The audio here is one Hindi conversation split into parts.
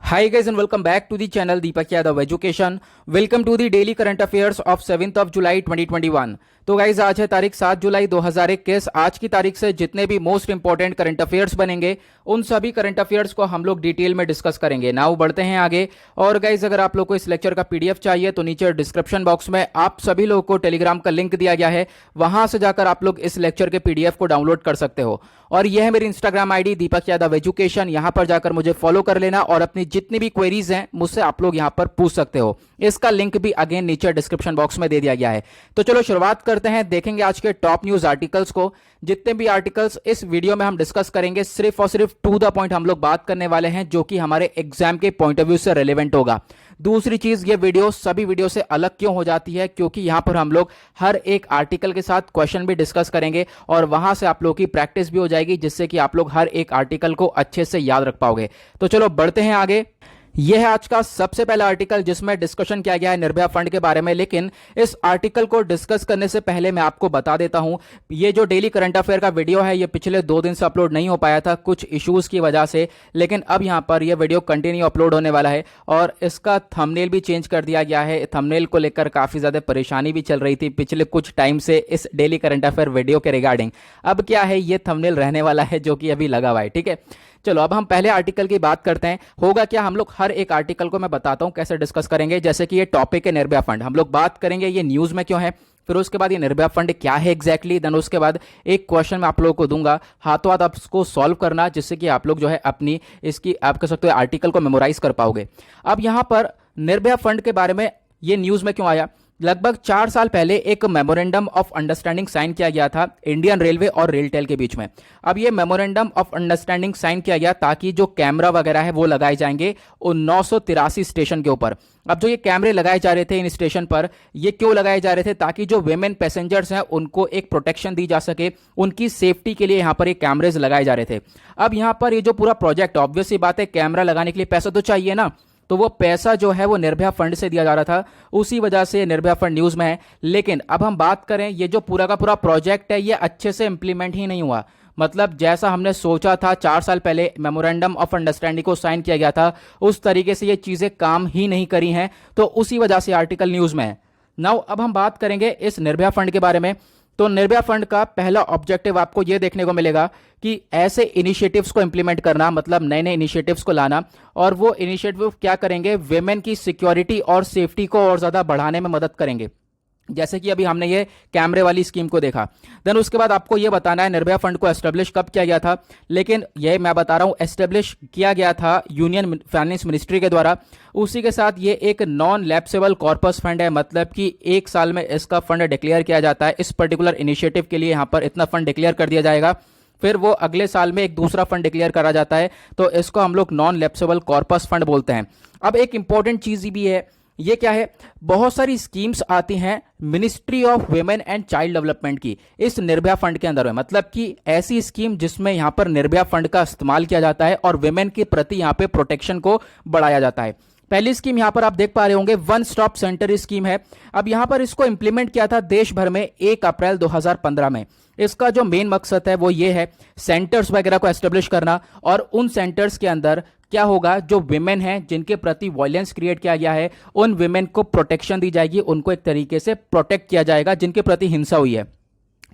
Hi guys and welcome back to the channel Deepak Yadav Education. Welcome to the daily current affairs of 7th of July 2021. तो गाइज आज है तारीख 7 जुलाई 2021। आज की तारीख से जितने भी मोस्ट इंपॉर्टेंट करंट अफेयर्स बनेंगे उन सभी करंट अफेयर्स को हम लोग डिटेल में डिस्कस करेंगे। नाउ बढ़ते हैं आगे। और गाइज अगर आप लोग को इस लेक्चर का पीडीएफ चाहिए तो नीचे डिस्क्रिप्शन बॉक्स में आप सभी लोगों को टेलीग्राम का लिंक दिया गया है, वहां से जाकर आप लोग इस लेक्चर के पीडीएफ को डाउनलोड कर सकते हो। और यह है मेरी Instagram ID Deepak Yadav education, यहां पर जाकर मुझे फॉलो कर लेना और अपनी जितनी भी क्वेरीज हैं मुझसे आप लोग यहां पर पूछ सकते हो। इसका लिंक भी अगेन नीचे डिस्क्रिप्शन बॉक्स में दे दिया गया है। तो चलो शुरुआत करते हैं, देखेंगे आज के टॉप न्यूज आर्टिकल्स को। जितने भी आर्टिकल्स इस वीडियो में हम डिस्कस करेंगे सिर्फ और सिर्फ टू द पॉइंट हम लोग बात करने वाले हैं, जो कि हमारे एग्जाम के पॉइंट ऑफ व्यू से रेलेवेंट होगा। दूसरी चीज, ये वीडियो सभी वीडियो से अलग क्यों हो जाती है, क्योंकि यहां पर हम लोग हर एक आर्टिकल के साथ क्वेश्चन भी डिस्कस करेंगे और वहां से आप लोगों की प्रैक्टिस भी हो जाएगी, जिससे कि आप लोग हर एक आर्टिकल को अच्छे से याद रख पाओगे। तो चलो बढ़ते हैं आगे। यह है आज का सबसे पहला आर्टिकल जिसमें डिस्कशन किया गया है निर्भया फंड के बारे में। लेकिन इस आर्टिकल को डिस्कस करने से पहले मैं आपको बता देता हूं, ये जो डेली करंट अफेयर का वीडियो है ये पिछले 2 दिन से अपलोड नहीं हो पाया था कुछ इश्यूज की वजह से, लेकिन अब यहां पर यह वीडियो कंटिन्यू अपलोड होने वाला है और इसका थंबनेल भी चेंज कर दिया गया है। थंबनेल को लेकर काफी ज्यादा परेशानी भी चल रही थी पिछले कुछ टाइम से इस डेली करंट अफेयर वीडियो के रिगार्डिंग। अब क्या है, ये थंबनेल रहने वाला है जो कि अभी लगा हुआ है। ठीक है, चलो अब हम पहले आर्टिकल की बात करते हैं। होगा क्या, हम लोग हर एक आर्टिकल को मैं बताता हूं कैसे डिस्कस करेंगे। जैसे कि ये टॉपिक है निर्भया फंड, हम लोग बात करेंगे ये न्यूज में क्यों है, फिर उसके बाद ये निर्भया फंड क्या है एग्जैक्टली, देन उसके बाद एक क्वेश्चन मैं आप लोगों को दूंगा, हाथों हाथ आप इसको सॉल्व करना, जिससे कि आप लोग जो है अपनी इसकी आप कह सकते हो आर्टिकल को मेमोराइज कर पाओगे। अब यहां पर निर्भया फंड के बारे में ये न्यूज में क्यों आया, लगभग 4 साल पहले एक मेमोरेंडम ऑफ अंडरस्टैंडिंग साइन किया गया था इंडियन रेलवे और रेलटेल के बीच में। अब ये मेमोरेंडम ऑफ अंडरस्टैंडिंग साइन किया गया ताकि जो कैमरा वगैरह है वो लगाए जाएंगे उन 983 स्टेशन के ऊपर। अब जो ये कैमरे लगाए जा रहे थे इन स्टेशन पर, ये क्यों लगाए जा रहे थे, ताकि जो वेमेन पैसेंजर्स हैं उनको एक प्रोटेक्शन दी जा सके, उनकी सेफ्टी के लिए यहाँ पर ये कैमरेज लगाए जा रहे थे। अब यहाँ पर ये जो पूरा प्रोजेक्ट, ऑब्वियस सी बात है कैमरा लगाने के लिए पैसा तो चाहिए ना, तो वो पैसा जो है वो निर्भया फंड से दिया जा रहा था, उसी वजह से निर्भया फंड न्यूज में है। लेकिन अब हम बात करें, ये जो पूरा का पूरा प्रोजेक्ट है ये अच्छे से इंप्लीमेंट ही नहीं हुआ। मतलब जैसा हमने सोचा था 4 साल पहले मेमोरेंडम ऑफ अंडरस्टैंडिंग को साइन किया गया था, उस तरीके से ये चीजें काम ही नहीं करी हैं, तो उसी वजह से आर्टिकल न्यूज में है। नाउ अब हम बात करेंगे इस निर्भया फंड के बारे में। तो निर्भया फंड का पहला ऑब्जेक्टिव आपको यह देखने को मिलेगा कि ऐसे इनिशिएटिव्स को इंप्लीमेंट करना, मतलब नए नए इनिशिएटिव्स को लाना, और वो इनिशिएटिव क्या करेंगे, वेमेन की सिक्योरिटी और सेफ्टी को और ज्यादा बढ़ाने में मदद करेंगे। जैसे कि अभी हमने ये कैमरे वाली स्कीम को देखा। देन उसके बाद आपको ये बताना है निर्भया फंड को एस्टेब्लिश कब किया गया था, लेकिन ये मैं बता रहा हूं एस्टेब्लिश किया गया था यूनियन फाइनेंस मिनिस्ट्री के द्वारा। उसी के साथ ये एक नॉन लैप्सेबल कॉर्पस फंड है, मतलब कि 1 साल में इसका फंड डिक्लेयर किया जाता है। इस पर्टिकुलर इनिशिएटिव के लिए यहाँ पर इतना फंड डिक्लेयर कर दिया जाएगा, फिर वो अगले साल में एक दूसरा फंड डिक्लेयर करा जाता है, तो इसको हम लोग नॉन लैप्सेबल कॉर्पस फंड बोलते हैं। अब एक इंपॉर्टेंट चीज भी है, ये क्या है, बहुत सारी स्कीम्स आती हैं ministry of women and child development की इस निर्भया फंड के अंदर में, मतलब कि ऐसी स्कीम जिसमें यहां पर निर्भया फंड का इस्तेमाल किया जाता है और वुमेन के प्रति यहां पे प्रोटेक्शन को बढ़ाया जाता है। पहली स्कीम यहां पर आप देख पा रहे होंगे वन स्टॉप सेंटर स्कीम है। अब यहां पर इसको इंप्लीमेंट किया था देश भर में 1 अप्रैल 2015 में। इसका जो मेन मकसद है वो ये है सेंटर्स वगैरह को एस्टेब्लिश करना, और उन सेंटर्स के अंदर क्या होगा, जो विमेन हैं जिनके प्रति वायलेंस क्रिएट किया गया है उन विमेन को प्रोटेक्शन दी जाएगी, उनको एक तरीके से प्रोटेक्ट किया जाएगा जिनके प्रति हिंसा हुई है।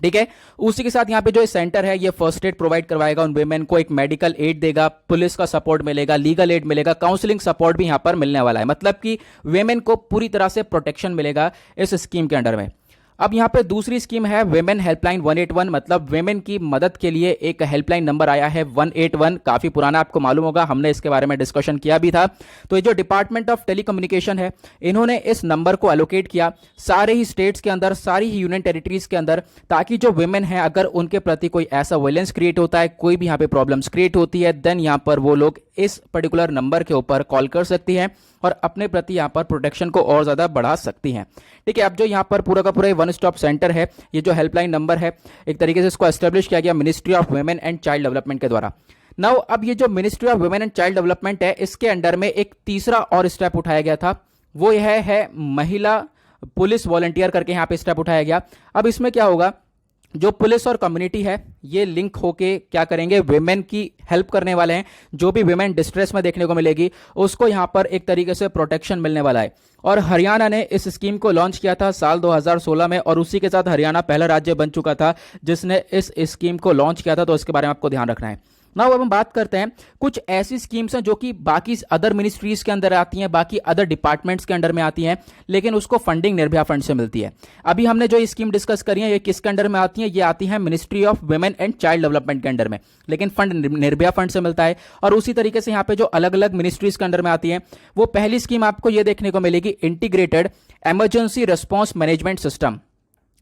ठीक है, उसी के साथ यहाँ पे जो सेंटर है ये फर्स्ट एड प्रोवाइड करवाएगा उन वेमेन को, एक मेडिकल एड देगा, पुलिस का सपोर्ट मिलेगा, लीगल एड मिलेगा, काउंसलिंग सपोर्ट भी यहाँ पर मिलने वाला है, मतलब कि वेमेन को पूरी तरह से प्रोटेक्शन मिलेगा इस स्कीम के अंडर में। अब यहाँ पे दूसरी स्कीम है वेमेन हेल्पलाइन 181, मतलब वेमेन की मदद के लिए एक हेल्पलाइन नंबर आया है 181, काफी पुराना, आपको मालूम होगा, हमने इसके बारे में डिस्कशन किया भी था। तो ये जो डिपार्टमेंट ऑफ टेलीकम्युनिकेशन है इन्होंने इस नंबर को एलोकेट किया सारे ही स्टेट्स के अंदर, सारी ही यूनियन टेरिटरीज के अंदर, ताकि जो वेमेन है अगर उनके प्रति कोई ऐसा वायलेंस क्रिएट होता है, कोई भी यहाँ पे प्रॉब्लम्स क्रिएट होती है, देन यहाँ पर वो लोग इस पर्टिकुलर नंबर के ऊपर कॉल कर सकती हैं और अपने प्रति यहाँ पर प्रोटेक्शन को और ज्यादा बढ़ा सकती हैं। ठीक है, अब जो यहाँ पर पूरा का पूरा वन स्टॉप सेंटर है, ये जो हेल्पलाइन नंबर है, एक तरीके से इसको एस्टेब्लिश किया गया ministry of women and child development के द्वारा। नाउ अब ये जो ministry of women and child development है, इसके अंडर में एक तीसरा और स्टेप उठाया गया था, वो यह है महिला पुलिस वॉलंटियर करके यहाँ पे स्टेप उठाया गया। अब इसमें क्या होगा, जो पुलिस और कम्युनिटी है ये लिंक होके क्या करेंगे, विमेन की हेल्प करने वाले हैं। जो भी विमेन डिस्ट्रेस में देखने को मिलेगी उसको यहाँ पर एक तरीके से प्रोटेक्शन मिलने वाला है। और हरियाणा ने इस स्कीम को लॉन्च किया था साल 2016 में, और उसी के साथ हरियाणा पहला राज्य बन चुका था जिसने इस स्कीम को लॉन्च किया था। तो इसके बारे में आपको ध्यान रखना है। ना अब हम बात करते हैं कुछ ऐसी स्कीम्स हैं जो कि बाकी अदर मिनिस्ट्रीज के अंदर आती हैं, बाकी अदर डिपार्टमेंट्स के अंडर में आती हैं, लेकिन उसको फंडिंग निर्भया फंड से मिलती है। अभी हमने जो स्कीम डिस्कस करी है ये किसके अंडर में आती है, ये आती है ministry of women and child development के अंडर में, लेकिन फंड निर्भया फंड से मिलता है। और उसी तरीके से यहाँ पे जो अलग अलग मिनिस्ट्रीज के अंडर में आती है, वो पहली स्कीम आपको ये देखने को मिलेगी, integrated emergency response management system.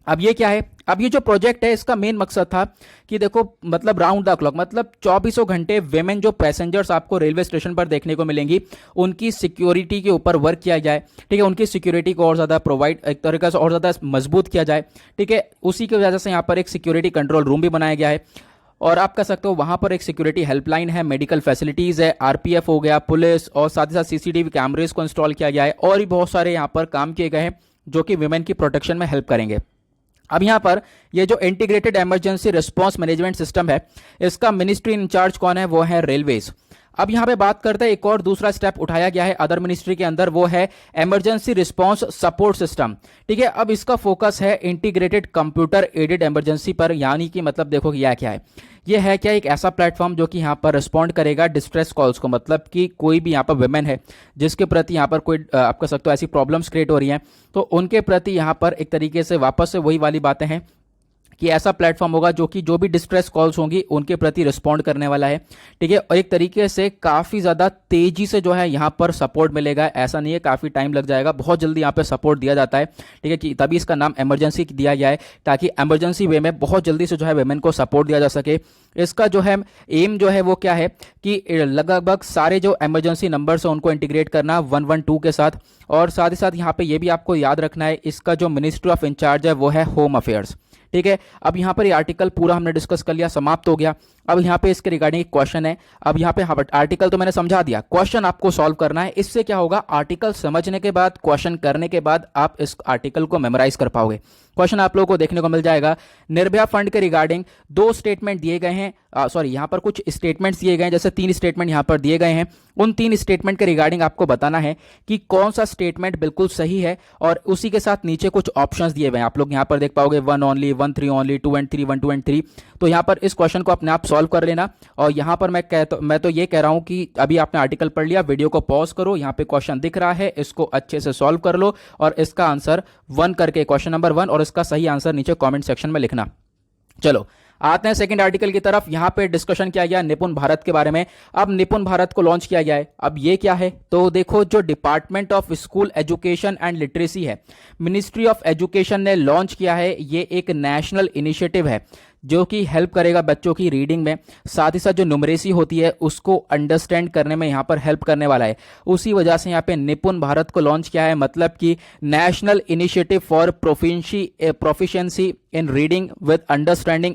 अब ये क्या है, अब ये जो प्रोजेक्ट है इसका मेन मकसद था कि देखो मतलब राउंड द क्लॉक, मतलब 24 घंटे वेमेन जो पैसेंजर्स आपको रेलवे स्टेशन पर देखने को मिलेंगी उनकी सिक्योरिटी के ऊपर वर्क किया जाए। ठीक है, उनकी सिक्योरिटी को और ज़्यादा प्रोवाइड एक तरीके से और ज़्यादा मजबूत किया जाए। ठीक है, उसी की वजह से यहाँ पर एक सिक्योरिटी कंट्रोल रूम भी बनाया गया है। और आप कह सकते हो वहाँ पर एक सिक्योरिटी हेल्पलाइन है, मेडिकल फैसिलिटीज़ है, आरपीएफ हो गया, पुलिस, और साथ ही साथ सीसीटीवी कैमरेज को इंस्टॉल किया गया है, और भी बहुत सारे यहाँ पर काम किए गए हैं जो कि वुमेन की प्रोटेक्शन में हेल्प करेंगे। अब यहाँ पर ये जो integrated emergency response management system है इसका मिनिस्ट्री इंचार्ज कौन है, वो है रेलवेज। अब यहाँ पे बात करते हैं एक और दूसरा स्टेप उठाया गया है अदर मिनिस्ट्री के अंदर, वो है इमरजेंसी रिस्पांस सपोर्ट सिस्टम। ठीक है, अब इसका फोकस है इंटीग्रेटेड कंप्यूटर एडेड इमरजेंसी पर, यानी कि मतलब देखो यह क्या है, ये है क्या एक ऐसा प्लेटफॉर्म जो कि यहाँ पर रिस्पॉन्ड करेगा डिस्ट्रेस कॉल्स को, मतलब कि कोई भी यहाँ पर वुमेन है जिसके प्रति यहाँ पर कोई आप कह सकते हो ऐसी प्रॉब्लम्स क्रिएट हो रही हैं, तो उनके प्रति यहाँ पर एक तरीके से वापस से वही वाली बातें हैं कि ऐसा प्लेटफॉर्म होगा जो कि जो भी डिस्ट्रेस कॉल्स होंगी उनके प्रति रिस्पॉन्ड करने वाला है। ठीक है, और एक तरीके से काफ़ी ज़्यादा तेज़ी से जो है यहाँ पर सपोर्ट मिलेगा। ऐसा नहीं है काफ़ी टाइम लग जाएगा, बहुत जल्दी यहाँ पे सपोर्ट दिया जाता है। ठीक है, कि तभी इसका नाम इमरजेंसी दिया गया है, ताकि इमरजेंसी वे में बहुत जल्दी से जो है वेमेन को सपोर्ट दिया जा सके। इसका जो है एम जो है वो क्या है कि लगभग सारे जो इमरजेंसी नंबर्स हैं उनको इंटीग्रेट करना 112 के साथ। और साथ ही साथ यहाँ पे ये भी आपको याद रखना है, इसका जो मिनिस्ट्री ऑफ इंचार्ज है वो है होम अफेयर्स। ठीक है, अब यहाँ पर ये आर्टिकल पूरा हमने डिस्कस कर लिया, समाप्त हो गया। अब यहाँ पे इसके रिगार्डिंग एक क्वेश्चन है। अब यहाँ पे आर्टिकल तो मैंने समझा दिया, क्वेश्चन आपको सॉल्व करना है। इससे क्या होगा, आर्टिकल समझने के बाद, क्वेश्चन करने के बाद आप इस आर्टिकल को मेमोराइज कर पाओगे। क्वेश्चन आप लोगों को देखने को मिल जाएगा, निर्भया फंड के रिगार्डिंग दो स्टेटमेंट दिए गए हैं, सॉरी यहाँ पर कुछ स्टेटमेंट्स दिए गए हैं, जैसे 3 स्टेटमेंट यहाँ पर दिए गए हैं। उन 3 स्टेटमेंट के रिगार्डिंग आपको बताना है कि कौन सा स्टेटमेंट बिल्कुल सही है, और उसी के साथ नीचे कुछ ऑप्शंस दिए हुए हैं, आप लोग यहाँ पर देख पाओगे 1 ओनली, 1 3 ओनली, 2 एंड 3, 1 2 एंड 3। तो यहाँ पर इस क्वेश्चन को अपने आप सॉल्व कर लेना। और यहाँ पर मैं तो ये कह रहा हूँ कि अभी आपने आर्टिकल पढ़ लिया, वीडियो को पॉज करो, यहाँ पे क्वेश्चन दिख रहा है, इसको अच्छे से सॉल्व कर लो, और इसका आंसर 1 करके, क्वेश्चन नंबर 1, और इसका सही आंसर नीचे कमेंट सेक्शन में लिखना। चलो आते हैं सेकंड आर्टिकल की तरफ। यहां पे डिस्कशन किया गया निपुण भारत के बारे में। अब निपुण भारत को लॉन्च किया गया है। अब ये क्या है, तो देखो जो department of school education and literacy है, मिनिस्ट्री ऑफ एजुकेशन ने लॉन्च किया है। ये एक नेशनल इनिशिएटिव है जो कि हेल्प करेगा बच्चों की रीडिंग में, साथ ही साथ जो न्यूमरेसी होती है उसको अंडरस्टैंड करने में यहाँ पर हेल्प करने वाला है। उसी वजह से यहाँ पे निपुण भारत को लॉन्च किया है, मतलब कि national initiative for proficiency in reading with understanding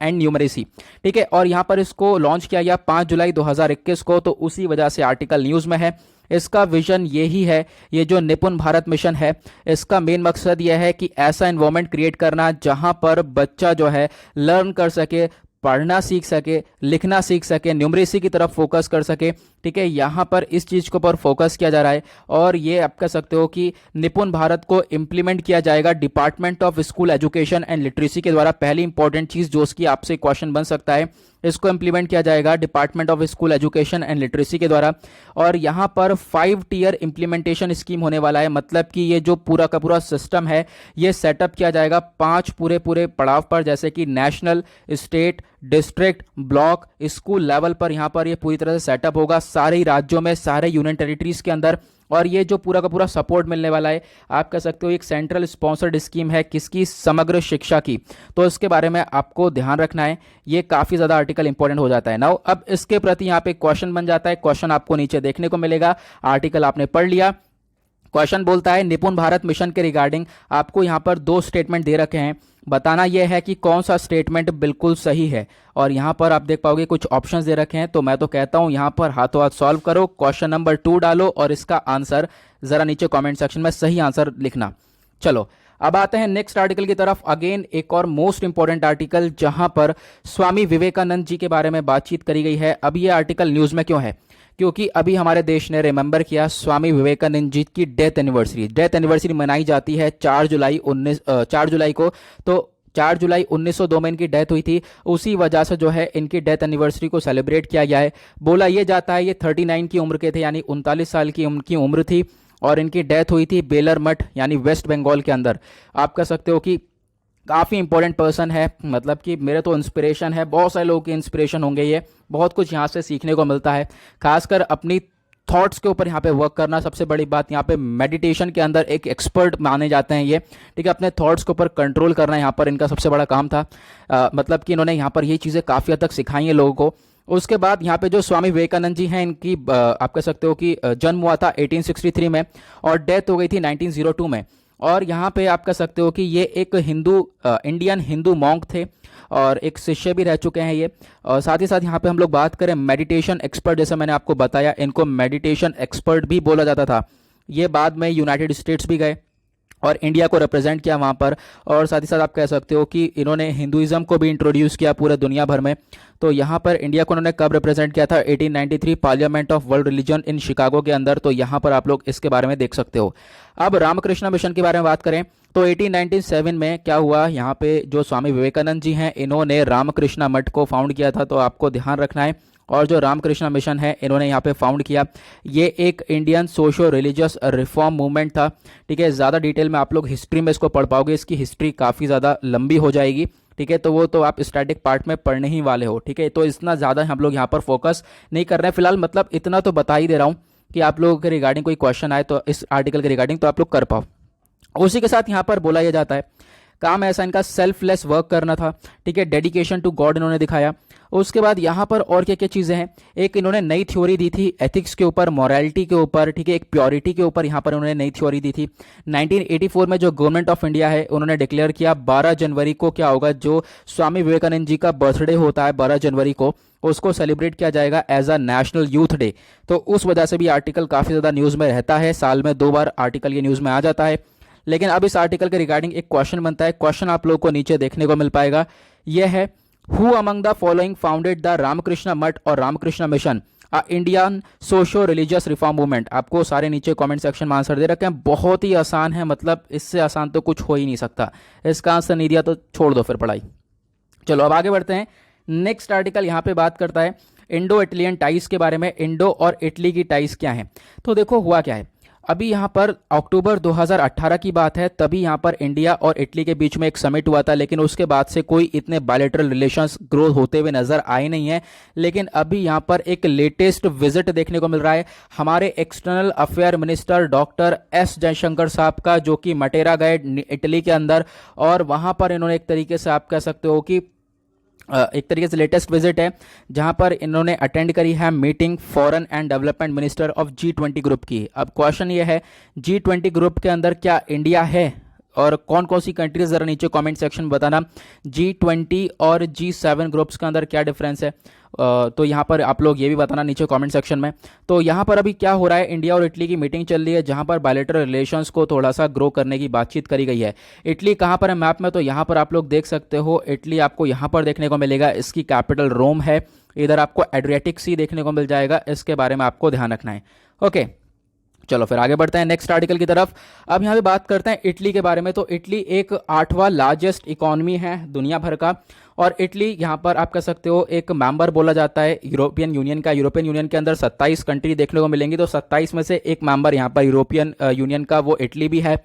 and numeracy. ठीक है, और यहाँ पर इसको लॉन्च किया गया 5 जुलाई 2021 को, तो उसी वजह से आर्टिकल न्यूज़ में है। इसका विजन यही है, ये जो निपुण भारत मिशन है इसका मेन मकसद यह है कि ऐसा एनवायरनमेंट क्रिएट करना जहां पर बच्चा जो है लर्न कर सके, पढ़ना सीख सके, लिखना सीख सके, न्यूमरेसी की तरफ फोकस कर सके। ठीक है, यहाँ पर इस चीज़ के ऊपर फोकस किया जा रहा है, और ये आप कह सकते हो कि निपुण भारत को इम्प्लीमेंट किया जाएगा department of school education and literacy के द्वारा। पहली इंपॉर्टेंट चीज़ जो उसकी आपसे क्वेश्चन बन सकता है, इसको इम्प्लीमेंट किया जाएगा department of school education and literacy के द्वारा। और यहाँ पर 5 टियर इम्प्लीमेंटेशन स्कीम होने वाला है, मतलब कि ये जो पूरा का पूरा सिस्टम है ये सेटअप किया जाएगा 5 पूरे पड़ाव पर, जैसे कि national, state, district, block, school level पर यहाँ पर ये पूरी तरह से सेटअप होगा सारे ही राज्यों में, सारे यूनियन टेरिटरीज के अंदर। और ये जो पूरा का पूरा सपोर्ट मिलने वाला है, आप कह सकते हो एक सेंट्रल स्पॉन्सर्ड स्कीम है, किसकी, समग्र शिक्षा की। तो इसके बारे में आपको ध्यान रखना है, ये काफ़ी ज़्यादा आर्टिकल इंपॉर्टेंट हो जाता है। नाउ अब इसके प्रति यहाँ पे क्वेश्चन बन जाता है, क्वेश्चन आपको नीचे देखने को मिलेगा। आर्टिकल आपने पढ़ लिया, क्वेश्चन बोलता है निपुण भारत मिशन के रिगार्डिंग आपको यहाँ पर 2 स्टेटमेंट दे रखे हैं, बताना यह है कि कौन सा स्टेटमेंट बिल्कुल सही है। और यहाँ पर आप देख पाओगे कुछ ऑप्शंस दे रखे हैं, तो मैं तो कहता हूँ यहाँ पर हाथों हाथ सॉल्व करो, क्वेश्चन नंबर 2 डालो और इसका आंसर ज़रा नीचे कमेंट सेक्शन में सही आंसर लिखना। चलो अब आते हैं नेक्स्ट आर्टिकल की तरफ। अगेन एक और मोस्ट इंपॉर्टेंट आर्टिकल जहां पर स्वामी विवेकानंद जी के बारे में बातचीत करी गई है। अब ये आर्टिकल न्यूज़ में क्यों है? क्योंकि अभी हमारे देश ने रिमेंबर किया स्वामी विवेकानंद जी की डेथ एनिवर्सरी। डेथ एनिवर्सरी मनाई जाती है 4 जुलाई को। तो 4 जुलाई 1902 में इनकी डेथ हुई थी। उसी वजह से जो है इनकी डेथ एनिवर्सरी को सेलिब्रेट किया गया है। बोला यह जाता है ये 39 की उम्र के थे, यानी 39 साल की उनकी उम्र थी और इनकी डेथ हुई थी बेलर मठ यानी वेस्ट बंगाल के अंदर। आप कह सकते हो कि काफ़ी इंपॉर्टेंट पर्सन है, मतलब कि मेरे तो इंस्पिरेशन है, बहुत सारे लोगों की इंस्पिरेशन होंगे। ये बहुत कुछ यहाँ से सीखने को मिलता है, खासकर अपनी थॉट्स के ऊपर यहाँ पे वर्क करना सबसे बड़ी बात। यहाँ पे मेडिटेशन के अंदर एक एक्सपर्ट माने जाते हैं ये, ठीक है। अपने थॉट्स के ऊपर कंट्रोल करना यहाँ पर इनका सबसे बड़ा काम था। मतलब कि इन्होंने यहाँ पर ये चीज़ें काफ़ी हद तक सिखाई हैं लोगों को। उसके बाद यहाँ पे जो स्वामी विवेकानंद जी हैं, इनकी आप कह सकते हो कि जन्म हुआ था 1863 में और डेथ हो गई थी 1902 में। और यहाँ पे आप कह सकते हो कि ये एक इंडियन हिंदू मॉन्क थे और एक शिष्य भी रह चुके हैं ये। और साथ ही साथ यहाँ पे हम लोग बात करें मेडिटेशन एक्सपर्ट, जैसे मैंने आपको बताया इनको मेडिटेशन एक्सपर्ट भी बोला जाता था। ये बाद में यूनाइटेड स्टेट्स भी गए और इंडिया को रिप्रेजेंट किया वहाँ पर। और साथ ही साथ आप कह सकते हो कि इन्होंने हिंदुइज्म को भी इंट्रोड्यूस किया पूरे दुनिया भर में। तो यहाँ पर इंडिया को उन्होंने कब रिप्रेजेंट किया था? 1893 parliament of world religion in Chicago के अंदर। तो यहाँ पर आप लोग इसके बारे में देख सकते हो। अब रामकृष्ण मिशन के बारे में बात करें तो 1897 में क्या हुआ, यहाँ पे जो स्वामी विवेकानंद जी हैं इन्होंने रामकृष्ण मठ को फाउंड किया था। तो आपको ध्यान रखना है। और जो रामकृष्ण मिशन है इन्होंने यहाँ पे फाउंड किया, ये एक Indian socio religious reform movement था, ठीक है। ज़्यादा डिटेल में आप लोग हिस्ट्री में इसको पढ़ पाओगे, इसकी हिस्ट्री काफ़ी ज़्यादा लंबी हो जाएगी, ठीक है। तो वो तो आप स्टैटिक पार्ट में पढ़ने ही वाले हो, ठीक है। तो इतना ज़्यादा हम लोग यहाँ पर फोकस नहीं कर रहे हैं फिलहाल, मतलब इतना तो बता ही दे रहा हूँ कि आप लोगों के रिगार्डिंग कोई क्वेश्चन आए तो इस आर्टिकल के रिगार्डिंग तो आप लोग कर पाओ। उसी के साथ यहाँ पर बोला यह जाता है काम ऐसा इनका सेल्फलेस वर्क करना था, ठीक है। डेडिकेशन टू गॉड इन्होंने दिखाया। उसके बाद यहाँ पर और क्या क्या चीज़ें हैं, एक इन्होंने नई थ्योरी दी थी एथिक्स के ऊपर, मॉरलिटी के ऊपर, ठीक है। एक प्योरिटी के ऊपर यहाँ पर उन्होंने नई थ्योरी दी थी। 1984 में जो गवर्नमेंट ऑफ इंडिया है उन्होंने डिक्लेयर किया 12 जनवरी को क्या होगा, जो स्वामी विवेकानंद जी का बर्थडे होता है 12 जनवरी को, उसको सेलिब्रेट किया जाएगा as a national youth day. तो उस वजह से भी आर्टिकल काफ़ी ज़्यादा न्यूज़ में रहता है, साल में 2 बार आर्टिकल ये न्यूज़ में आ जाता है। लेकिन अब इस आर्टिकल के रिगार्डिंग एक क्वेश्चन बनता है, क्वेश्चन आप लोगों को नीचे देखने को मिल पाएगा। यह है who among the following founded the Ramakrishna Math और Ramakrishna mission a Indian socio religious reform movement. आपको सारे नीचे कमेंट सेक्शन में आंसर दे रखे हैं, बहुत ही आसान है, मतलब इससे आसान तो कुछ हो ही नहीं सकता। इसका आंसर नहीं दिया तो छोड़ दो फिर पढ़ाई। चलो अब आगे बढ़ते हैं। नेक्स्ट आर्टिकल यहाँ पे बात करता है इंडो इटलियन टाइज के बारे में। इंडो और इटली की टाइज क्या है? तो देखो हुआ क्या है, अभी यहाँ पर अक्टूबर 2018 की बात है, तभी यहाँ पर इंडिया और इटली के बीच में एक समिट हुआ था। लेकिन उसके बाद से कोई इतने बायलैटरल रिलेशंस ग्रो होते हुए नजर आए नहीं है। लेकिन अभी यहाँ पर एक लेटेस्ट विजिट देखने को मिल रहा है हमारे external affair minister doctor S Jaishankar साहब का, जो कि मटेरा गए इटली के अंदर। और वहाँ पर इन्होंने एक तरीके से आप कह सकते हो कि एक तरीके से लेटेस्ट विजिट है, जहां पर इन्होंने अटेंड करी है meeting foreign and development minister of G20 group की। अब क्वेश्चन ये है G20 ग्रुप के अंदर क्या इंडिया है और कौन कौन सी कंट्रीज, जरा नीचे कमेंट सेक्शन में बताना। G20 और G7 ग्रुप्स के अंदर क्या डिफरेंस है, तो यहाँ पर आप लोग ये भी बताना नीचे कमेंट सेक्शन में। तो यहाँ पर अभी क्या हो रहा है, इंडिया और इटली की मीटिंग चल रही है जहाँ पर बायलैटरल रिलेशंस को थोड़ा सा ग्रो करने की बातचीत करी गई है। इटली कहाँ पर है मैप में, तो यहाँ पर आप लोग देख सकते हो। इटली आपको यहाँ पर देखने को मिलेगा, इसकी कैपिटल रोम है। इधर आपको एड्रियाटिक सी देखने को मिल जाएगा, इसके बारे में आपको ध्यान रखना है। ओके चलो फिर आगे बढ़ते हैं नेक्स्ट आर्टिकल की तरफ। अब यहाँ पे बात करते हैं इटली के बारे में। तो इटली एक 8वां लार्जेस्ट इकोनॉमी है दुनिया भर का। और इटली यहाँ पर आप कह सकते हो एक मेंबर बोला जाता है यूरोपियन यूनियन का। यूरोपियन यूनियन के अंदर 27 कंट्री देखने को मिलेंगी, तो 27 में से एक मेंबर यहाँ पर यूरोपियन यूनियन का वो इटली भी है।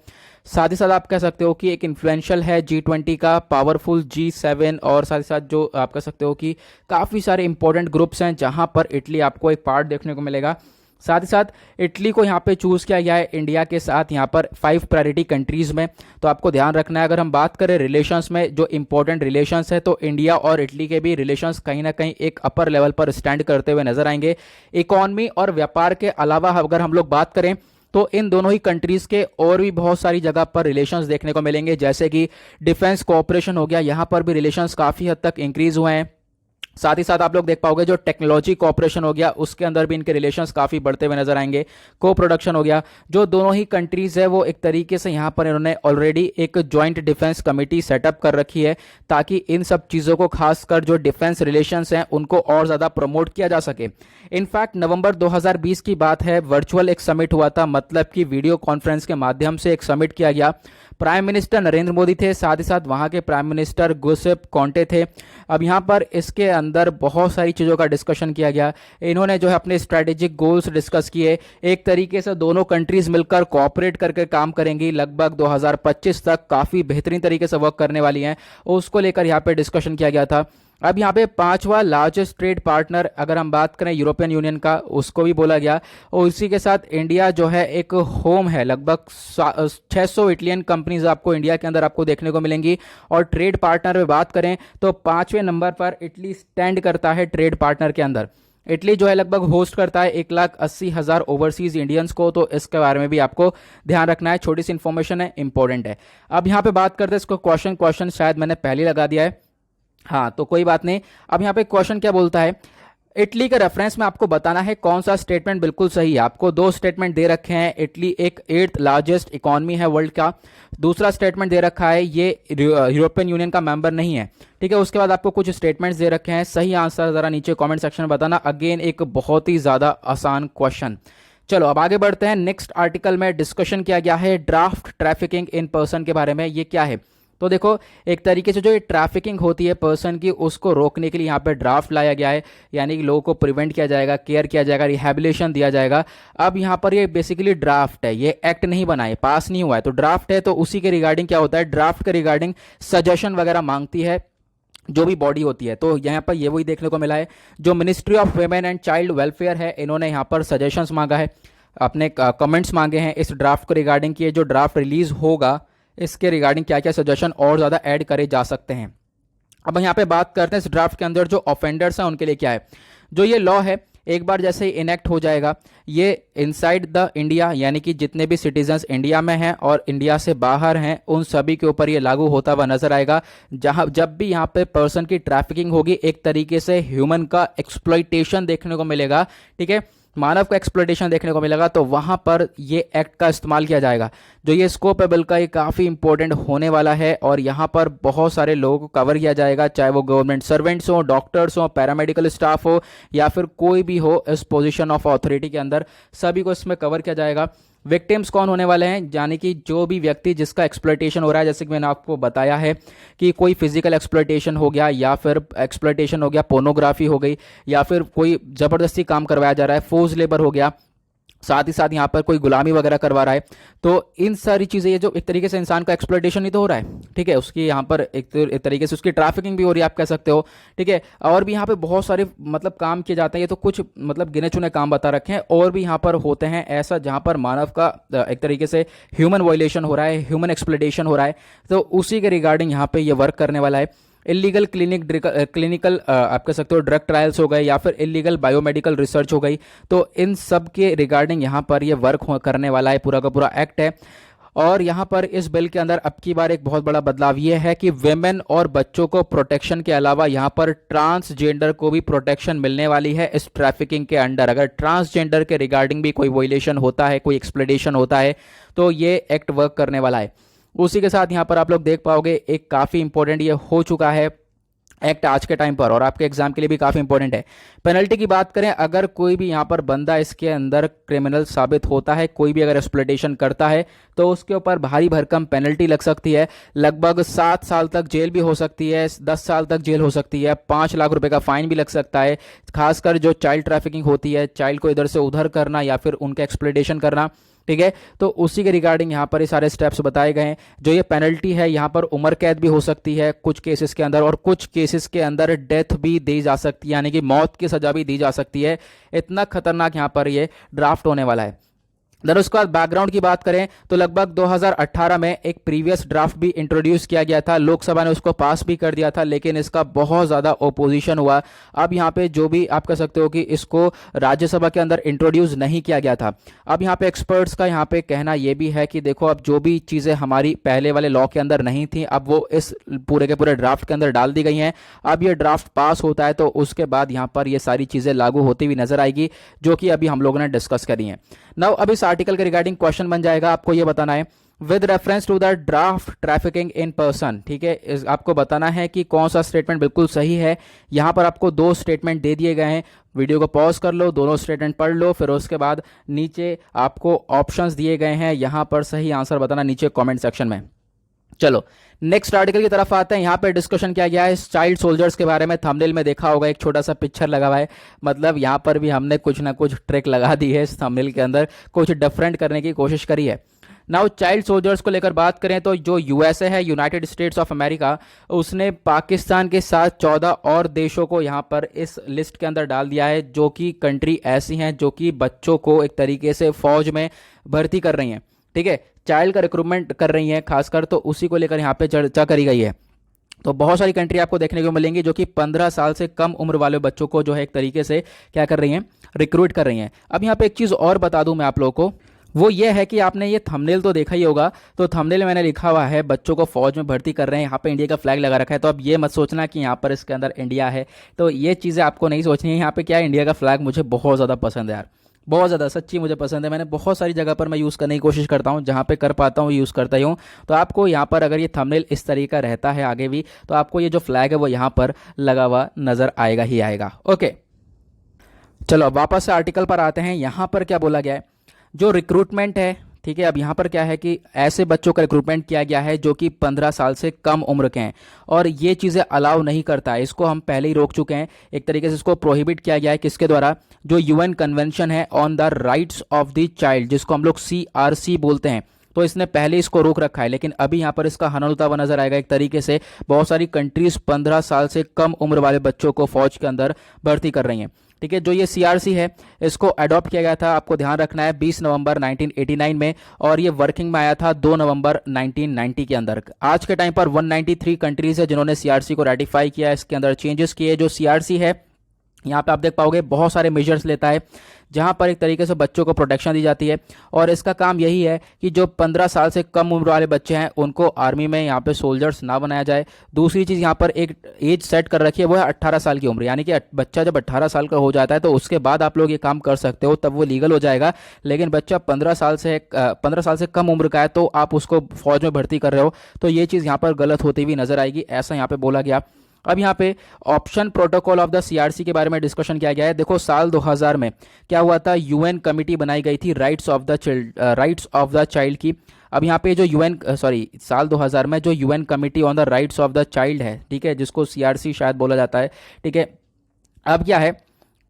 साथ ही साथ आप कह सकते हो कि एक इन्फ्लुएंशियल है G20 का, पावरफुल G7, और साथ ही साथ जो आप कह सकते हो कि काफ़ी सारे इंपॉर्टेंट ग्रुप्स हैं जहाँ पर इटली आपको एक पार्ट देखने को मिलेगा। साथ ही साथ इटली को यहाँ पे चूज़ किया गया है इंडिया के साथ यहाँ पर 5 प्रायोरिटी कंट्रीज़ में। तो आपको ध्यान रखना है, अगर हम बात करें रिलेशंस में जो इंपॉर्टेंट रिलेशंस है, तो इंडिया और इटली के भी रिलेशंस कहीं ना कहीं एक अपर लेवल पर स्टैंड करते हुए नजर आएंगे। इकोनॉमी और व्यापार के अलावा अगर हम लोग बात करें तो इन दोनों ही कंट्रीज़ के और भी बहुत सारी जगह पर रिलेशंस देखने को मिलेंगे, जैसे कि डिफेंस कोऑपरेशन हो गया, यहाँ पर भी रिलेशंस काफ़ी हद तक इंक्रीज़ हुए हैं। साथ ही साथ आप लोग देख पाओगे जो टेक्नोलॉजी कोऑपरेशन हो गया उसके अंदर भी इनके रिलेशंस काफ़ी बढ़ते हुए नजर आएंगे। को प्रोडक्शन हो गया, जो दोनों ही कंट्रीज़ है वो एक तरीके से यहाँ पर इन्होंने ऑलरेडी एक जॉइंट डिफेंस कमेटी सेटअप कर रखी है ताकि इन सब चीज़ों को खासकर जो डिफेंस रिलेशंस हैं उनको और ज़्यादा प्रमोट किया जा सके। इनफैक्ट नवंबर 2020 की बात है, वर्चुअल एक समिट हुआ था, मतलब कि वीडियो कॉन्फ्रेंस के माध्यम से एक समिट किया गया। प्राइम मिनिस्टर नरेंद्र मोदी थे, साथ ही साथ वहाँ के प्राइम मिनिस्टर गुसेप कॉन्टे थे। अब यहाँ पर इसके अंदर बहुत सारी चीज़ों का डिस्कशन किया गया। इन्होंने जो है अपने स्ट्रैटेजिक गोल्स डिस्कस किए। एक तरीके से दोनों कंट्रीज़ मिलकर कोऑपरेट करके काम करेंगी, लगभग 2025 तक काफ़ी बेहतरीन तरीके से वर्क करने वाली हैं, उसको लेकर यहाँ पे डिस्कशन किया गया था। अब यहाँ पे पांचवा लार्जेस्ट ट्रेड पार्टनर अगर हम बात करें यूरोपियन यूनियन का, उसको भी बोला गया, और इसी के साथ इंडिया जो है एक होम है। लगभग 600 इटलियन कंपनीज आपको इंडिया के अंदर आपको देखने को मिलेंगी। और ट्रेड पार्टनर में बात करें तो 5वें नंबर पर इटली स्टैंड करता है ट्रेड पार्टनर के अंदर। इटली जो है लगभग होस्ट करता है 1,80,000 ओवरसीज इंडियंस को, तो इसके बारे में भी आपको ध्यान रखना है। छोटी सी इंफॉर्मेशन है, इंपॉर्टेंट है। अब यहाँ पे बात करते हैं इसको क्वेश्चन शायद मैंने पहले लगा दिया है, हाँ तो कोई बात नहीं। अब यहाँ पे क्वेश्चन क्या बोलता है, इटली के रेफरेंस में आपको बताना है कौन सा स्टेटमेंट बिल्कुल सही है। आपको दो स्टेटमेंट दे रखे हैं। इटली एक 8th लार्जेस्ट इकोनॉमी है वर्ल्ड का। दूसरा स्टेटमेंट दे रखा है ये यूरोपियन यूनियन का मेंबर नहीं है, ठीक है। उसके बाद आपको कुछ स्टेटमेंट्स दे रखे हैं। सही आंसर जरा नीचे कमेंट सेक्शन में बताना। अगेन एक बहुत ही ज़्यादा आसान क्वेश्चन। चलो अब आगे बढ़ते हैं। नेक्स्ट आर्टिकल में डिस्कशन किया गया है ड्राफ्ट ट्रैफिकिंग इन पर्सन के बारे में। ये क्या है, तो देखो एक तरीके से जो ये ट्रैफिकिंग होती है पर्सन की, उसको रोकने के लिए यहाँ पे ड्राफ्ट लाया गया है, यानी कि लोगों को प्रिवेंट किया जाएगा, केयर किया जाएगा, रिहैबिलिटेशन दिया जाएगा। अब यहाँ पर ये बेसिकली ड्राफ्ट है, ये एक्ट नहीं बना है, पास नहीं हुआ है, तो ड्राफ्ट है। तो उसी के रिगार्डिंग क्या होता है, ड्राफ्ट के रिगार्डिंग सजेशन वगैरह मांगती है जो भी बॉडी होती है। तो यहाँ पर ये वही देखने को मिला है। जो ministry of women and child welfare है, इन्होंने यहाँ पर सजेशंस मांगा है, अपने कमेंट्स मांगे हैं इस ड्राफ्ट को रिगार्डिंग कि जो ड्राफ्ट रिलीज होगा इसके रिगार्डिंग क्या क्या सजेशन और ज़्यादा ऐड करे जा सकते हैं। अब यहाँ पे बात करते हैं इस ड्राफ्ट के अंदर जो ऑफेंडर्स हैं उनके लिए क्या है। जो ये लॉ है एक बार जैसे ही इनेक्ट हो जाएगा, ये इनसाइड द इंडिया यानी कि जितने भी सिटीजन्स इंडिया में हैं और इंडिया से बाहर हैं उन सभी के ऊपर ये लागू होता हुआ नजर आएगा। जहां जब भी यहाँ पे पर्सन की ट्रैफिकिंग होगी, एक तरीके से ह्यूमन का एक्सप्लॉइटेशन देखने को मिलेगा, ठीक है, मानव का एक्सप्लॉइटेशन देखने को मिलेगा, तो वहां पर ये एक्ट का इस्तेमाल किया जाएगा। जो ये स्कोप है बिल का, ये काफ़ी इंपॉर्टेंट होने वाला है और यहाँ पर बहुत सारे लोगों को कवर किया जाएगा, चाहे वो गवर्नमेंट सर्वेंट्स हो, डॉक्टर्स हो, पैरामेडिकल स्टाफ हो या फिर कोई भी हो इस पोजीशन ऑफ अथॉरिटी के अंदर, सभी को इसमें कवर किया जाएगा। विक्टिम्स कौन होने वाले हैं, यानी कि जो भी व्यक्ति जिसका एक्सप्लॉइटेशन हो रहा है, जैसे कि मैंने आपको बताया है कि कोई फिजिकल एक्सप्लॉइटेशन हो गया या फिर एक्सप्लॉइटेशन हो गया, पोर्नोग्राफी हो गई या फिर कोई ज़बरदस्ती काम करवाया जा रहा है, फोर्स लेबर हो गया, साथ ही साथ यहाँ पर कोई गुलामी वगैरह करवा रहा है, तो इन सारी चीज़ें, ये जो एक तरीके से इंसान का एक्सप्लॉइटेशन ही तो हो रहा है, ठीक है, उसकी यहाँ पर एक तरीके से उसकी ट्रैफिकिंग भी हो रही है, आप कह सकते हो, ठीक है। और भी यहाँ पे बहुत सारे मतलब काम किए जाते हैं, ये तो कुछ मतलब गिने चुने काम बता रखे हैं, और भी यहाँ पर होते हैं ऐसा जहाँ पर मानव का एक तरीके से ह्यूमन वायलेशन हो रहा है, ह्यूमन एक्सप्लॉइटेशन हो रहा है, तो उसी के रिगार्डिंग यहाँ पे ये वर्क करने वाला है। इलीगल क्लिनिकल आप कह सकते हो ड्रग ट्रायल्स हो गए या फिर इलीगल बायोमेडिकल रिसर्च हो गई, तो इन सब के रिगार्डिंग यहाँ पर ये वर्क करने वाला है, पूरा का पूरा एक्ट है। और यहाँ पर इस बिल के अंदर अब की बार एक बहुत बड़ा बदलाव ये है कि वेमेन और बच्चों को प्रोटेक्शन के अलावा यहाँ पर ट्रांसजेंडर को भी प्रोटेक्शन मिलने वाली है इस ट्रैफिकिंग के अंडर। अगर ट्रांसजेंडर के रिगार्डिंग भी कोई वायलेशन होता है, कोई एक्सप्लॉइटेशन होता है, तो ये एक्ट वर्क करने वाला है। उसी के साथ यहाँ पर आप लोग देख पाओगे एक काफ़ी इंपॉर्टेंट ये हो चुका है एक्ट आज के टाइम पर, और आपके एग्जाम के लिए भी काफ़ी इंपॉर्टेंट है। पेनल्टी की बात करें, अगर कोई भी यहाँ पर बंदा इसके अंदर क्रिमिनल साबित होता है, कोई भी अगर एक्सप्लॉइटेशन करता है, तो उसके ऊपर भारी भरकम पेनल्टी लग सकती है। लगभग 7 साल तक जेल भी हो सकती है, 10 साल तक जेल हो सकती है, 5 लाख रुपए का फाइन भी लग सकता है। खासकर जो चाइल्ड ट्रैफिकिंग होती है, चाइल्ड को इधर से उधर करना या फिर उनका एक्सप्लॉइटेशन करना, ठीक है, तो उसी के रिगार्डिंग यहाँ पर ये सारे स्टेप्स बताए गए हैं। जो ये पेनल्टी है, यहाँ पर उम्र कैद भी हो सकती है कुछ केसेस के अंदर, और कुछ केसेस के अंदर डेथ भी दी जा सकती है, यानी कि मौत की सजा भी दी जा सकती है। इतना खतरनाक यहाँ पर ये ड्राफ्ट होने वाला है। देन उसके बाद बैकग्राउंड की बात करें तो लगभग 2018 में एक प्रीवियस ड्राफ्ट भी इंट्रोड्यूस किया गया था, लोकसभा ने उसको पास भी कर दिया था, लेकिन इसका बहुत ज़्यादा ओपोजिशन हुआ। अब यहाँ पे जो भी आप कह सकते हो कि इसको राज्यसभा के अंदर इंट्रोड्यूस नहीं किया गया था। अब यहाँ पे एक्सपर्ट्स का यहाँ पे कहना यह भी है कि देखो अब जो भी चीज़ें हमारी पहले वाले लॉ के अंदर नहीं थी, अब वो इस पूरे के पूरे ड्राफ्ट के अंदर डाल दी गई हैं। अब ये ड्राफ्ट पास होता है तो उसके बाद यहाँ पर ये सारी चीज़ें लागू होती हुई नजर आएगी, जो कि अभी हम लोगों ने डिस्कस करी हैं। नाउ अब इस आर्टिकल के रिगार्डिंग क्वेश्चन बन जाएगा, आपको ये बताना है with reference to the draft trafficking in person. ठीक है, आपको बताना है कि कौन सा स्टेटमेंट बिल्कुल सही है। यहां पर आपको दो स्टेटमेंट दे दिए गए हैं, वीडियो को पॉज कर लो, दोनों स्टेटमेंट पढ़ लो, फिर उसके बाद नीचे आपको ऑप्शंस दिए गए हैं, यहां पर सही आंसर बताना नीचे कमेंट सेक्शन में। चलो नेक्स्ट आर्टिकल की तरफ आते हैं। यहाँ पे डिस्कशन किया गया है चाइल्ड सोल्जर्स के बारे में। थंबनेल में देखा होगा एक छोटा सा पिक्चर लगा हुआ है, मतलब यहाँ पर भी हमने कुछ ना कुछ ट्रिक लगा दी है इस थंबनेल के अंदर, कुछ डिफरेंट करने की कोशिश करी है। नाउ चाइल्ड सोल्जर्स को लेकर बात करें तो जो यूएसए है, यूनाइटेड स्टेट्स ऑफ अमेरिका, उसने पाकिस्तान के साथ 14 और देशों को यहाँ पर इस लिस्ट के अंदर डाल दिया है, जो कि कंट्री ऐसी हैं जो कि बच्चों को एक तरीके से फौज में भर्ती कर रही हैं। ठीक है, चाइल्ड का रिक्रूटमेंट कर रही हैं खासकर, तो उसी को लेकर यहाँ पे चर्चा करी गई है। तो बहुत सारी कंट्री आपको देखने को मिलेंगी जो कि 15 साल से कम उम्र वाले बच्चों को जो है एक तरीके से क्या कर रही हैं, रिक्रूट कर रही हैं। अब यहाँ पे एक चीज़ और बता दूं मैं आप लोगों को, वो ये है कि आपने ये थंबनेल तो देखा ही होगा, तो थंबनेल में मैंने लिखा हुआ है बच्चों को फौज में भर्ती कर रहे हैं, यहाँ पे इंडिया का फ्लैग लगा रखा है। तो अब ये मत सोचना कि यहाँ पर इसके अंदर इंडिया है, तो ये चीज़ें आपको नहीं सोचनी है। यहाँ पे क्या है, इंडिया का फ्लैग मुझे बहुत ज़्यादा पसंद है यार, बहुत ज़्यादा सच्ची मुझे पसंद है। मैंने बहुत सारी जगह पर मैं यूज़ करने की कोशिश करता हूँ, जहाँ पे कर पाता हूँ यूज़ करता ही हूँ। तो आपको यहाँ पर अगर ये थंबनेल इस तरीके का रहता है आगे भी, तो आपको ये जो फ्लैग है वो यहाँ पर लगा हुआ नज़र आएगा ही आएगा। ओके, चलो वापस से आर्टिकल पर आते हैं। यहाँ पर क्या बोला गया है, जो रिक्रूटमेंट है, ठीक है, अब यहाँ पर क्या है कि ऐसे बच्चों का रिक्रूटमेंट किया गया है जो कि 15 साल से कम उम्र के हैं, और ये चीज़ें अलाउ नहीं करता है, इसको हम पहले ही रोक चुके हैं। एक तरीके से इसको प्रोहिबिट किया गया है, किसके द्वारा, जो यूएन कन्वेंशन है on the rights of the child, जिसको हम लोग CRC बोलते हैं, तो इसने पहले इसको रोक रखा है। लेकिन अभी यहाँ पर इसका हनन होता हुआ नजर आएगा एक तरीके से। बहुत सारी कंट्रीज 15 साल से कम उम्र वाले बच्चों को फौज के अंदर भर्ती कर रही हैं। ठीक है, जो ये CRC है इसको अडॉप्ट किया गया था, आपको ध्यान रखना है, 20 नवंबर 1989 में, और ये वर्किंग में आया था 2 नवंबर 1990 के अंदर। आज के टाइम पर 193 कंट्रीज है जिन्होंने CRC को रेटिफाई किया है, इसके अंदर चेंजेस किए। जो CRC है यहाँ पे आप देख पाओगे बहुत सारे मेजर्स लेता है, जहाँ पर एक तरीके से बच्चों को प्रोटेक्शन दी जाती है, और इसका काम यही है कि जो 15 साल से कम उम्र वाले बच्चे हैं उनको आर्मी में यहाँ पे सोल्जर्स ना बनाया जाए। दूसरी चीज़ यहाँ पर एक एज सेट कर रखी है, वो है 18 साल की उम्र, यानी कि बच्चा जब 18 साल का हो जाता है तो उसके बाद आप लोग ये काम कर सकते हो, तब वो लीगल हो जाएगा। लेकिन बच्चा 15 साल से कम उम्र का है तो आप उसको फौज में भर्ती कर रहे हो, तो ये चीज़ यहाँ पर गलत होती हुई नजर आएगी, ऐसा यहाँ पे बोला गया। अब यहाँ पे option protocol of the CRC के बारे में डिस्कशन किया गया है। देखो साल 2000 में क्या हुआ था, UN कमेटी बनाई गई थी राइट्स ऑफ द चाइल्ड की। अब यहाँ पे जो साल 2000 में जो UN committee on the rights of the child है, ठीक है, जिसको CRC शायद बोला जाता है, ठीक है। अब क्या है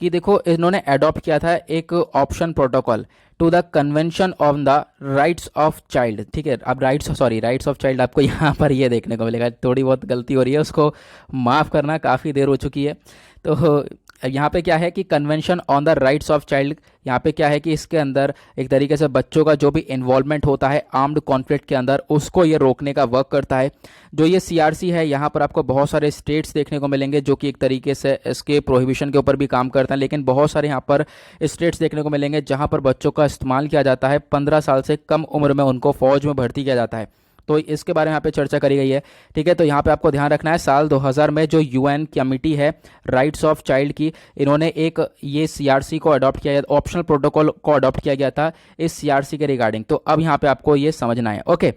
कि देखो इन्होंने अडॉप्ट किया था एक option protocol to the convention on the rights of child. ठीक है, अब राइट्स ऑफ चाइल्ड आपको यहाँ पर ये देखने को मिलेगा, थोड़ी बहुत गलती हो रही है, उसको माफ़ करना, काफ़ी देर हो चुकी है। तो यहाँ पे क्या है कि convention on the rights of child, यहाँ पे क्या है कि इसके अंदर एक तरीके से बच्चों का जो भी इन्वॉल्वमेंट होता है आर्म्ड कॉन्फ्लिक्ट के अंदर, उसको ये रोकने का वर्क करता है। जो ये CRC है, यहाँ पर आपको बहुत सारे स्टेट्स देखने को मिलेंगे जो कि एक तरीके से इसके प्रोहिबिशन के ऊपर भी काम करते हैं, लेकिन बहुत सारे यहाँ पर स्टेट्स देखने को मिलेंगे जहाँ पर बच्चों का इस्तेमाल किया जाता है, 15 साल से कम उम्र में उनको फौज में भर्ती किया जाता है। तो इसके बारे में यहाँ पे चर्चा करी गई है। ठीक है, तो यहाँ पे आपको ध्यान रखना है, साल 2000 में जो UN कमेटी है राइट्स ऑफ चाइल्ड की, इन्होंने एक ये CRC को अडॉप्ट किया, ऑप्शनल प्रोटोकॉल को अडॉप्ट किया गया था इस CRC के रिगार्डिंग। तो अब यहाँ पे आपको ये समझना है। ओके,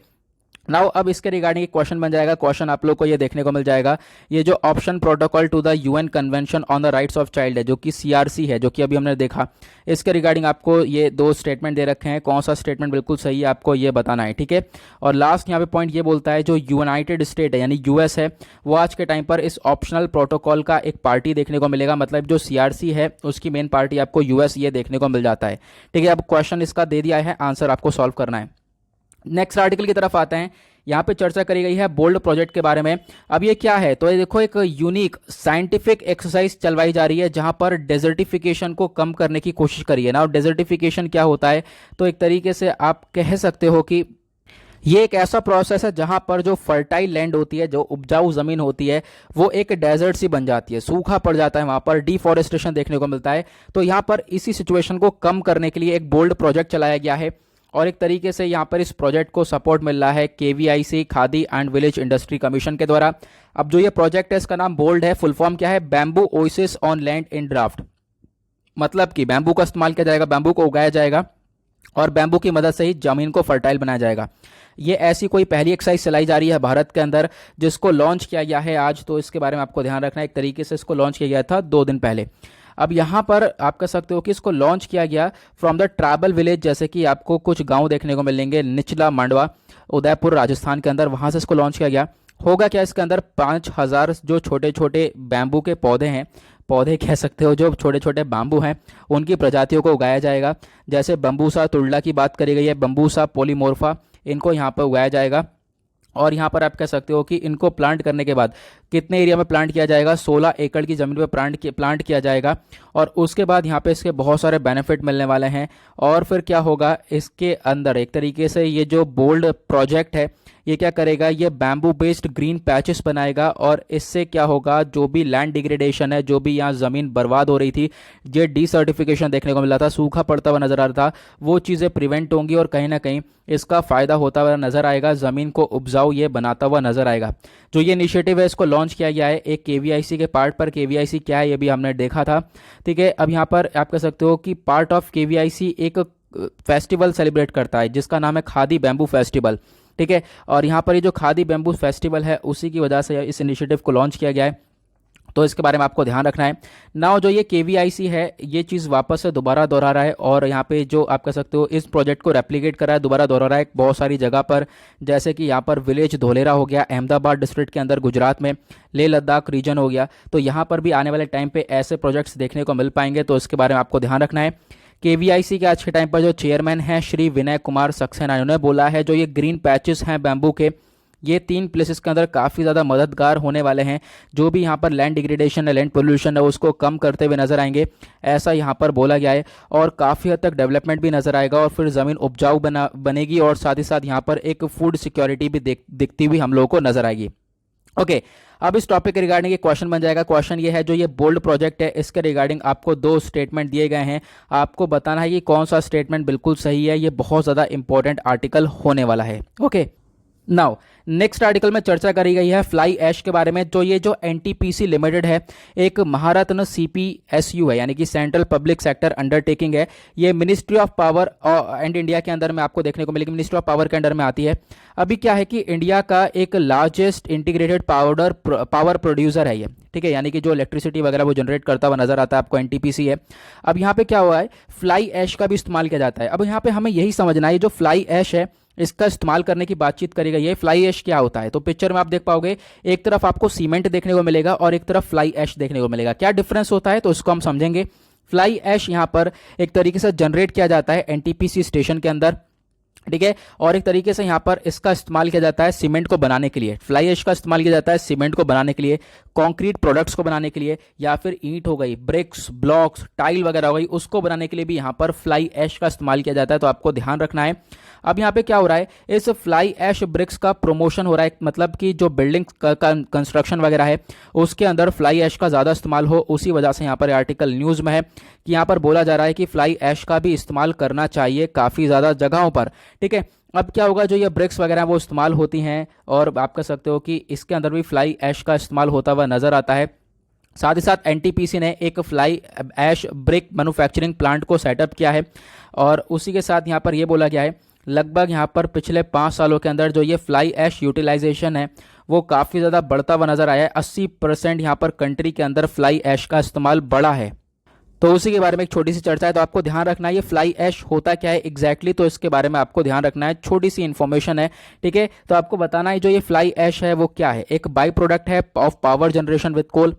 नाउ अब इसके रिगार्डिंग एक क्वेश्चन बन जाएगा, क्वेश्चन आप लोग को ये देखने को मिल जाएगा, ये जो option protocol to the UN convention on the rights of child है, जो कि CRC है, जो कि अभी हमने देखा, इसके रिगार्डिंग आपको ये दो स्टेटमेंट दे रखे हैं, कौन सा स्टेटमेंट बिल्कुल सही है आपको ये बताना है। ठीक है, और लास्ट यहाँ पे पॉइंट ये बोलता है जो यूनाइटेड स्टेट है यानी US है, वो आज के टाइम पर इस ऑप्शनल प्रोटोकॉल का एक पार्टी देखने को मिलेगा, मतलब जो CRC है उसकी मेन पार्टी आपको US ये देखने को मिल जाता है। ठीक है, अब क्वेश्चन इसका दे दिया है, आंसर आपको सॉल्व करना है। नेक्स्ट आर्टिकल की तरफ आते हैं। यहाँ पे चर्चा करी गई है बोल्ड प्रोजेक्ट के बारे में। अब ये क्या है, तो ये देखो एक यूनिक साइंटिफिक एक्सरसाइज चलवाई जा रही है जहाँ पर डेजर्टिफिकेशन को कम करने की कोशिश करी है ना। और डेजर्टिफिकेशन क्या होता है, तो एक तरीके से आप कह सकते हो कि ये एक ऐसा प्रोसेस है जहां पर जो फर्टाइल लैंड होती है, जो उपजाऊ जमीन होती है, वो एक डेजर्ट सी बन जाती है, सूखा पड़ जाता है, वहां पर डिफॉरेस्टेशन देखने को मिलता है। तो यहाँ पर इसी सिचुएशन को कम करने के लिए एक बोल्ड प्रोजेक्ट चलाया गया है और एक तरीके से यहाँ पर इस प्रोजेक्ट को सपोर्ट मिल रहा है KVIC khadi and village industry commission के द्वारा। अब जो ये प्रोजेक्ट है इसका नाम बोल्ड है, फुल फॉर्म क्या है, bamboo oasis on land in draft. मतलब कि बैम्बू का इस्तेमाल किया जाएगा, बैम्बू को उगाया जाएगा और बैम्बू की मदद से ही जमीन को फर्टाइल बनाया जाएगा। ये ऐसी कोई पहली एक्सरसाइज चलाई जा रही है भारत के अंदर जिसको लॉन्च किया गया है आज, तो इसके बारे में आपको ध्यान रखना है। एक तरीके से इसको लॉन्च किया गया था 2 दिन पहले। अब यहाँ पर आप कह सकते हो कि इसको लॉन्च किया गया फ्रॉम द ट्राइबल विलेज, जैसे कि आपको कुछ गांव देखने को मिलेंगे निचला मांडवा उदयपुर राजस्थान के अंदर, वहाँ से इसको लॉन्च किया गया। होगा क्या, इसके अंदर 5000 जो छोटे छोटे बैम्बू के पौधे हैं, पौधे कह सकते हो, जो छोटे छोटे बाम्बू हैं उनकी प्रजातियों को उगाया जाएगा। जैसे बम्बूसा तुलडा की बात करी गई है, बम्बूसा पोलीमोर्फा, इनको यहाँ पर उगाया जाएगा। और यहाँ पर आप कह सकते हो कि इनको प्लांट करने के बाद कितने एरिया में प्लांट किया जाएगा, 16 एकड़ की ज़मीन पर प्लांट किया जाएगा। और उसके बाद यहाँ पे इसके बहुत सारे बेनिफिट मिलने वाले हैं। और फिर क्या होगा, इसके अंदर एक तरीके से ये जो बोल्ड प्रोजेक्ट है ये क्या करेगा, ये बैम्बू बेस्ड ग्रीन पैचेस बनाएगा और इससे क्या होगा, जो भी लैंड डिग्रेडेशन है, जो भी यहाँ ज़मीन बर्बाद हो रही थी, ये डिसर्टिफिकेशन देखने को मिल रहा था, सूखा पड़ता हुआ नजर आ रहा था, वो चीज़ें प्रिवेंट होंगी और कहीं ना कहीं इसका फ़ायदा होता हुआ नजर आएगा, ज़मीन को उपजाऊ ये बनाता हुआ नजर आएगा। जो ये इनिशिएटिव है इसको लॉन्च किया गया है एक केवीआईसी के पार्ट पर। केवीआईसी क्या है ये भी हमने देखा था, ठीक है। अब यहाँ पर आप कह सकते हो कि पार्ट ऑफ केवीआईसी एक फेस्टिवल सेलिब्रेट करता है जिसका नाम है खादी बैम्बू फेस्टिवल, ठीक है। और यहाँ पर ये जो खादी बैम्बू फेस्टिवल है उसी की वजह से इस इनिशिएटिव को लॉन्च किया गया है, तो इसके बारे में आपको ध्यान रखना है। नाउ जो ये केवीआईसी है ये चीज़ वापस से दोबारा दोहरा रहा है और यहाँ पे जो आप कह सकते हो इस प्रोजेक्ट को रेप्लिकेट कर रहा है, दोबारा दोहरा रहा है बहुत सारी जगह पर। जैसे कि यहाँ पर विलेज धोलेरा हो गया अहमदाबाद डिस्ट्रिक्ट के अंदर गुजरात में, लेह लद्दाख रीजन हो गया, तो यहाँ पर भी आने वाले टाइम पे ऐसे प्रोजेक्ट्स देखने को मिल पाएंगे, तो इसके बारे में आपको ध्यान रखना है। केवीआईसी के आज के टाइम पर जो चेयरमैन हैं श्री विनय कुमार सक्सेना, उन्होंने बोला है जो ये ग्रीन पैचेस हैं बैम्बू के, ये 3 प्लेसेस के अंदर काफ़ी ज़्यादा मददगार होने वाले हैं। जो भी यहाँ पर लैंड डिग्रेडेशन है, लैंड पोल्यूशन है, उसको कम करते हुए नजर आएंगे, ऐसा यहाँ पर बोला गया है। और काफ़ी हद तक डेवलपमेंट भी नजर आएगा और फिर ज़मीन उपजाऊ बनेगी और साथ ही साथ यहाँ पर एक फूड सिक्योरिटी भी दिखती हुई हम लोगों को नजर आएगी। ओके, अब इस टॉपिक के रिगार्डिंग एक क्वेश्चन बन जाएगा। क्वेश्चन ये है, जो ये बोल्ड प्रोजेक्ट है इसके रिगार्डिंग आपको 2 स्टेटमेंट दिए गए हैं, आपको बताना है कि कौन सा स्टेटमेंट बिल्कुल सही है। ये बहुत ज़्यादा इंपॉर्टेंट आर्टिकल होने वाला है। ओके, नाउ नेक्स्ट आर्टिकल में चर्चा करी गई है फ्लाई ऐश के बारे में। तो ये जो एनटीपीसी लिमिटेड है एक महारत्न सीपीएसयू है, यानी कि सेंट्रल पब्लिक सेक्टर अंडरटेकिंग है। ये ministry of power and India के अंदर में आपको देखने को मिलेगी, मिनिस्ट्री ऑफ पावर के अंडर में आती है। अभी क्या है कि इंडिया का एक लार्जेस्ट इंटीग्रेटेड पावर प्रोड्यूसर है ये, ठीक है, यानी कि जो इलेक्ट्रिसिटी वगैरह वो जनरेट करता हुआ नजर आता है आपको, एनटीपीसी है। अब यहाँ पे क्या हुआ है, फ्लाई ऐश का भी इस्तेमाल किया जाता है। अब यहाँ पे हमें यही समझना है, जो फ्लाई ऐश है इसका इस्तेमाल करने की बातचीत करी गई है। फ्लाई ऐश क्या होता है, तो पिक्चर में आप देख पाओगे, एक तरफ आपको सीमेंट देखने को मिलेगा और एक तरफ फ्लाई ऐश देखने को मिलेगा। क्या डिफरेंस होता है, तो इसको हम समझेंगे। फ्लाई ऐश यहाँ पर एक तरीके से जनरेट किया जाता है एनटीपीसी स्टेशन के अंदर, ठीक है, और एक तरीके से यहाँ पर इसका इस्तेमाल किया जाता है सीमेंट को बनाने के लिए। फ्लाई ऐश का इस्तेमाल किया जाता है सीमेंट को बनाने के लिए, कंक्रीट प्रोडक्ट्स को बनाने के लिए, या फिर ईंट हो गई, ब्रिक्स, ब्लॉक्स, टाइल वगैरह हो गई, उसको बनाने के लिए भी यहाँ पर फ्लाई ऐश का इस्तेमाल किया जाता है, तो आपको ध्यान रखना है। अब यहाँ पे क्या हो रहा है, इस फ्लाई ऐश ब्रिक्स का प्रमोशन हो रहा है, मतलब कि जो बिल्डिंग का कंस्ट्रक्शन वगैरह है उसके अंदर फ्लाई ऐश का ज़्यादा इस्तेमाल हो, उसी वजह से यहाँ पर आर्टिकल न्यूज़ में है कि यहाँ पर बोला जा रहा है कि फ्लाई ऐश का भी इस्तेमाल करना चाहिए काफ़ी ज़्यादा जगहों पर, ठीक है। अब क्या होगा, जो ये ब्रिक्स वगैरह वो इस्तेमाल होती हैं और आप कह सकते हो कि इसके अंदर भी फ्लाई ऐश का इस्तेमाल होता हुआ नज़र आता है। साथ ही साथ एनटीपीसी ने एक fly ash brick manufacturing plant को सेटअप किया है और उसी के साथ यहाँ पर ये बोला गया है लगभग यहाँ पर पिछले 5 सालों के अंदर जो ये फ्लाई ऐश यूटिलाइजेशन है वो काफ़ी ज़्यादा बढ़ता हुआ नज़र आया है। 80% यहाँ पर कंट्री के अंदर फ्लाई ऐश का इस्तेमाल बढ़ा है, तो उसी के बारे में एक छोटी सी चर्चा है। तो आपको ध्यान रखना है ये फ्लाई ऐश होता क्या है एग्जैक्टली, तो इसके बारे में आपको ध्यान रखना है, छोटी सी इन्फॉर्मेशन है, ठीक है। तो आपको बताना है जो ये फ्लाई ऐश है वो क्या है, एक बाई प्रोडक्ट है ऑफ पावर जनरेशन विद कोल,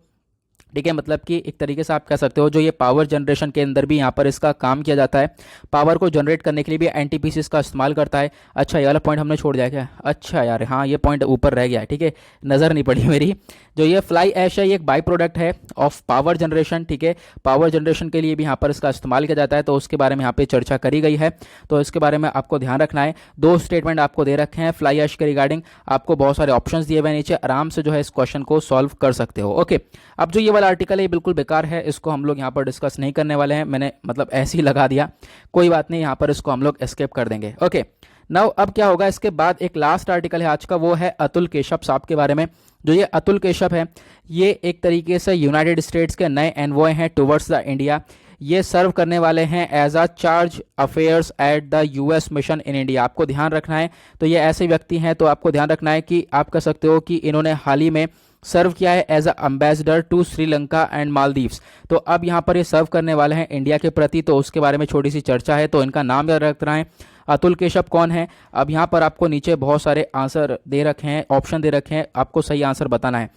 ठीक है, मतलब कि एक तरीके से आप कह सकते हो जो ये पावर जनरेशन के अंदर भी यहाँ पर इसका काम किया जाता है। पावर को जनरेट करने के लिए भी एनटीपीसी इसका इस्तेमाल करता है। अच्छा, ये वाला पॉइंट हमने छोड़ दिया क्या? अच्छा यार, हाँ ये पॉइंट ऊपर रह गया है, ठीक है, नज़र नहीं पड़ी मेरी। जो ये फ्लाई ऐश है ये एक बाई प्रोडक्ट है ऑफ पावर जनरेशन, ठीक है। पावर जनरेशन के लिए भी यहाँ पर इसका इस्तेमाल किया जाता है, तो उसके बारे में यहाँ पे चर्चा करी गई है, तो इसके बारे में आपको ध्यान रखना है। दो स्टेटमेंट आपको दे रखे हैं फ्लाई ऐश के रिगार्डिंग, आपको बहुत सारे ऑप्शंस दिए हुए नीचे, आराम से जो है इस क्वेश्चन को सॉल्व कर सकते हो। ओके, अब जो ये वाला आर्टिकल है ये बिल्कुल बेकार है, इसको हम लोग यहाँ पर डिस्कस नहीं करने वाले हैं, मैंने मतलब ऐसे ही लगा दिया, कोई बात नहीं, यहाँ पर इसको हम लोग एस्केप कर देंगे। ओके, नाउ अब क्या होगा, इसके बाद एक लास्ट आर्टिकल है आज का, वो है अतुल केशव साहब के बारे में। जो ये अतुल केशव है ये एक तरीके से यूनाइटेड स्टेट्स के नए एनवॉय हैं टुवर्ड्स द इंडिया। ये सर्व करने वाले हैं as a charge affairs at the US mission in India. आपको ध्यान रखना है, तो ये ऐसे व्यक्ति हैं, तो आपको ध्यान रखना है कि आप कह सकते हो कि इन्होंने हाल ही में सर्व किया है as a ambassador to Sri Lanka and Maldives. तो अब यहाँ पर ये सर्व करने वाले हैं इंडिया के प्रति, तो उसके बारे में छोटी सी चर्चा है, तो इनका नाम याद रखना है। अतुल केशव कौन है? अब यहाँ पर आपको नीचे बहुत सारे आंसर दे रखे हैं, ऑप्शन दे रखे हैं, आपको सही आंसर बताना है।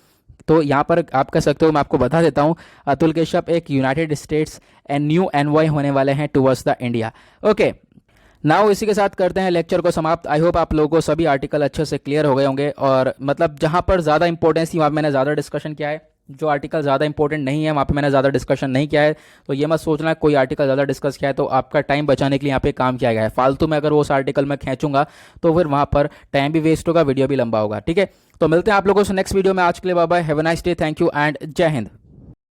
तो यहाँ पर आप कह सकते हो, मैं आपको बता देता हूँ, अतुल केशव एक United states and new envoy होने वाले हैं towards the India. Okay, now इसी के साथ करते हैं लेक्चर को समाप्त। आई होप आप लोगों को सभी आर्टिकल अच्छे से क्लियर हो गए होंगे, और मतलब जहाँ पर ज़्यादा इंपॉर्टेंस थी वहाँ मैंने ज़्यादा डिस्कशन किया है, जो आर्टिकल ज़्यादा इंपॉर्टेंट नहीं है वहाँ पे मैंने ज़्यादा डिस्कशन नहीं किया है। तो ये मत सोचना कोई आर्टिकल ज़्यादा डिस्कस किया है तो आपका टाइम बचाने के लिए यहाँ पे काम किया गया है। फालतू में अगर वो उस आर्टिकल में खींचूंगा तो फिर वहाँ पर टाइम भी वेस्ट होगा, वीडियो भी लंबा होगा। ठीक है, तो मिलते हैं आप लोगों से नेक्स्ट वीडियो में। आज के लिए bye bye, have a nice day, thank you and जय हिंद।